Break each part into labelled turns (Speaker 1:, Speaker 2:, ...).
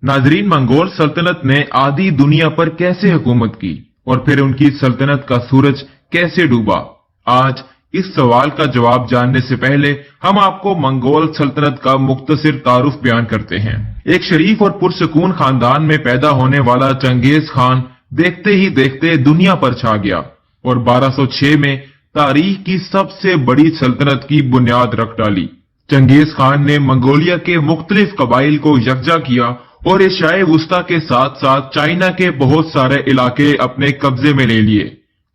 Speaker 1: नाजरीन, मंगोल सल्तनत ने आधी दुनिया पर कैसे हुकूमत की और फिर उनकी सल्तनत का सूरज कैसे डूबा? आज इस सवाल का जवाब जानने से पहले हम आपको मंगोल सल्तनत का मुख्तसर तारुफ बयान करते हैं। एक शरीफ और पुरसकून खानदान में पैदा होने वाला चंगेज खान देखते ही देखते दुनिया पर छा गया और 1206 में तारीख की सबसे बड़ी सल्तनत की बुनियाद रख डाली। चंगेज खान ने मंगोलिया के मुख्तलिफ कबाइल को यकजा किया और एशियाई वुस्ता के साथ साथ चाइना के बहुत सारे इलाके अपने कब्जे में ले लिए।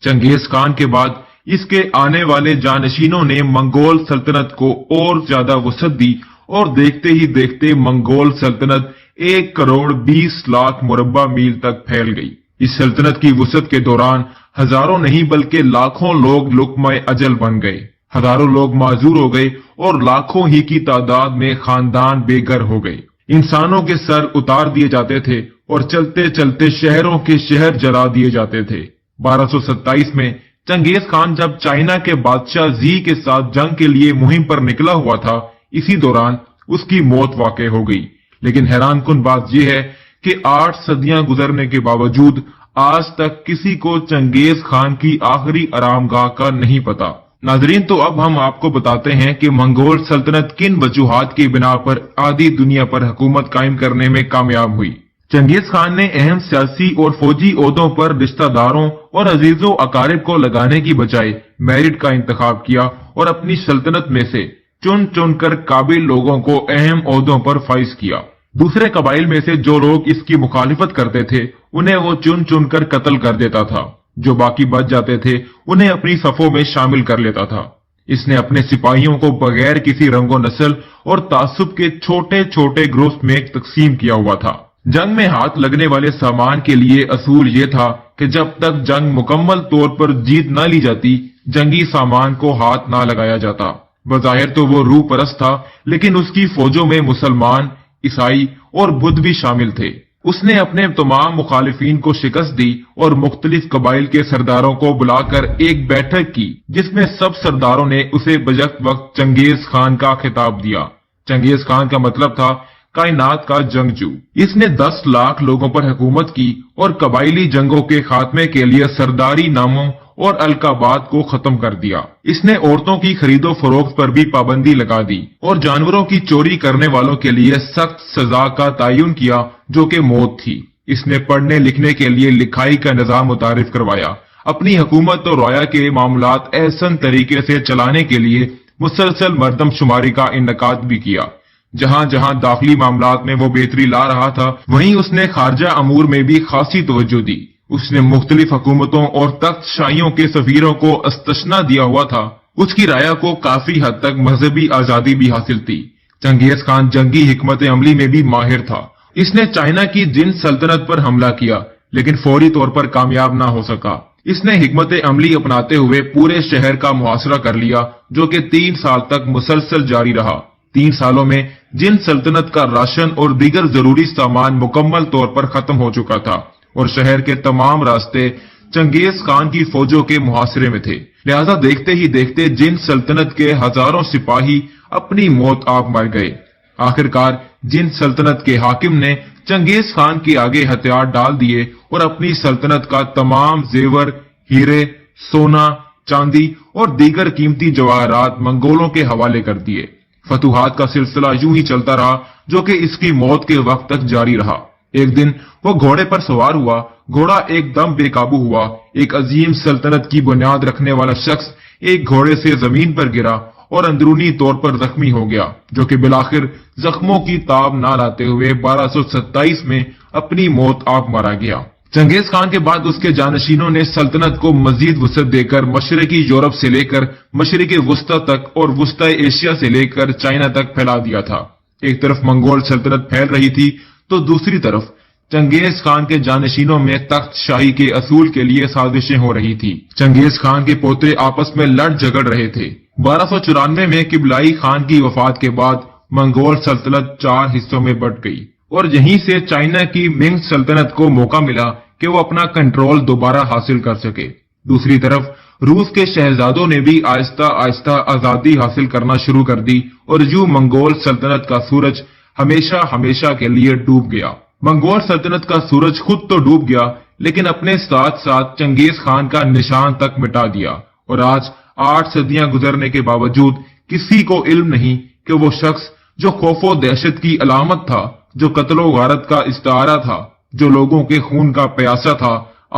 Speaker 1: चंगेज खान के बाद इसके आने वाले जानशीनों ने मंगोल सल्तनत को और ज्यादा वसअत दी और देखते ही देखते मंगोल सल्तनत 1,20,00,000 मुरब्बा मील तक फैल गई। इस सल्तनत की वसअत के दौरान हजारों नहीं बल्कि लाखों लोग लुक्मा अजल बन गए, हजारों लोग माजूर हो गए और लाखों ही की तादाद में खानदान बेघर हो गए। इंसानों के सर उतार दिए जाते थे और चलते चलते शहरों के शहर जला दिए जाते थे। 1227 में चंगेज खान जब चाइना के बादशाह जी के साथ जंग के लिए मुहिम पर निकला हुआ था, इसी दौरान उसकी मौत वाक़ई हो गई। लेकिन हैरान कुन बात यह है कि 8 सदियां गुजरने के बावजूद आज तक किसी को चंगेज खान की आखिरी आरामगाह का नहीं पता। नाजरीन, तो अब हम आपको बताते हैं कि मंगोल सल्तनत किन वजूहात की बिना पर आधी दुनिया पर हुकूमत कायम करने में कामयाब हुई। चंगेज खान ने अहम सियासी और फौजी ओहदों पर रिश्तेदारों और अजीजों अकारिब को लगाने की बजाय मेरिट का इंतखाब किया और अपनी सल्तनत में से चुन चुनकर काबिल लोगों को अहम ओहदों पर फाइज किया। दूसरे कबाइल में से जो लोग इसकी मुखालिफत करते थे उन्हें वो चुन चुनकर कत्ल कर देता था। जो बाकी बच जाते थे उन्हें अपनी सफों में शामिल कर लेता था। इसने अपने सिपाहियों को बगैर किसी रंगो नस्ल और तासुब के छोटे छोटे ग्रुप्स में तकसीम किया हुआ था। जंग में हाथ लगने वाले सामान के लिए असूल ये था कि जब तक जंग मुकम्मल तौर पर जीत न ली जाती, जंगी सामान को हाथ ना लगाया जाता। बज़ाहिर तो वो रूह परस्त था, लेकिन उसकी फौजों में मुसलमान, ईसाई और बुद्ध भी शामिल थे। उसने अपने तमाम मुखालिफिन को शिकस्त दी और मुख्तलिफ कबाइल के सरदारों को बुलाकर एक बैठक की, जिसमें सब सरदारों ने उसे बजट वक्त चंगेज खान का खिताब दिया। चंगेज खान का मतलब था कायनात का जंगजू। इसने 10 लाख लोगों पर हुकूमत की और कबाइली जंगों के खात्मे के लिए सरदारी नामों और अलकाबात को खत्म कर दिया। इसने औरतों की खरीदो फरोख्त पर भी पाबंदी लगा दी और जानवरों की चोरी करने वालों के लिए सख्त सजा का तयन किया, जो कि मौत थी। इसने पढ़ने लिखने के लिए लिखाई का निजाम मुतारिफ करवाया। अपनी हुकूमत और राया के मामलात एहसन तरीके से चलाने के लिए मुसलसल मर्दमशुमारी का इनकाद भी किया। जहां जहां दाखिली मामलात में वो बेहतरी ला रहा था, वहीं उसने खारजा अमूर में भी खासी तवज्जो दी। उसने मुख्तलिफ हुकूमतों और तख्तशाहियों के सफीरों को अस्तशना दिया हुआ था। उसकी राया को काफी हद तक मजहबी आजादी भी हासिल थी। चंगेज खान जंगी हिकमत अमली में भी माहिर था। इसने चाइना की जिन सल्तनत पर हमला किया, लेकिन फौरी तौर पर कामयाब ना हो सका। इसने हिकमत अमली अपनाते हुए पूरे शहर का मुहासरा कर लिया, जो कि 3 साल तक मुसलसल जारी रहा। 3 सालों में जिन सल्तनत का राशन और दीगर जरूरी सामान मुकम्मल तौर पर खत्म हो चुका था और शहर के तमाम रास्ते चंगेज खान की फौजों के मुहासरे में थे। लिहाजा देखते ही देखते जिन सल्तनत के हजारों सिपाही अपनी मौत आप मर गए। आखिरकार जिन सल्तनत के हाकिम ने चंगेज खान के आगे हथियार डाल दिए और अपनी सल्तनत का तमाम जेवर, हीरे, सोना, चांदी और दीगर कीमती जवाहरात मंगोलों के हवाले कर दिए। फतूहात का सिलसिला यूं ही चलता रहा, जो कि इसकी मौत के वक्त तक जारी रहा। एक दिन वो घोड़े पर सवार हुआ। घोड़ा एकदम बेकाबू हुआ। एक अजीम सल्तनत की बुनियाद रखने वाला शख्स एक घोड़े से जमीन पर गिरा और अंदरूनी तौर पर जख्मी हो गया, जो कि बिलाखिर जख्मों की ताब ना लाते हुए 1227 में अपनी मौत आप मारा गया। चंगेज खान के बाद उसके जानशीनों ने सल्तनत को मजीद वसअत देकर मशरकी यूरोप से लेकर मशरकी वुस्ता तक और वुस्ता एशिया से लेकर चाइना तक फैला दिया था। एक तरफ मंगोल सल्तनत फैल रही थी, तो दूसरी तरफ चंगेज खान के जानशीनों में तख्त शाही के असूल के लिए साजिशें हो रही थी। चंगेज खान के पोते आपस में लड़ झगड़ रहे थे। 1294 में किबलाई खान की वफात के बाद मंगोल सल्तनत 4 हिस्सों में बंट गई और यहीं से चाइना की मिंग सल्तनत को मौका मिला कि वो अपना कंट्रोल दोबारा हासिल कर सके। दूसरी तरफ रूस के शहजादों ने भी आहिस्ता आहिस्ता आजादी हासिल करना शुरू कर दी और यूं मंगोल सल्तनत का सूरज हमेशा हमेशा के लिए डूब गया। منگول سلطنت کا سورج خود تو ڈوب گیا لیکن اپنے ساتھ ساتھ چنگیز خان کا نشان تک مٹا دیا، اور آج 8 صدیاں گزرنے کے باوجود کسی کو علم نہیں کہ وہ شخص جو خوف و دہشت کی علامت تھا، جو قتل و غارت کا استعارہ تھا، جو لوگوں کے خون کا پیاسا تھا،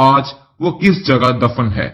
Speaker 1: آج وہ کس جگہ دفن ہے۔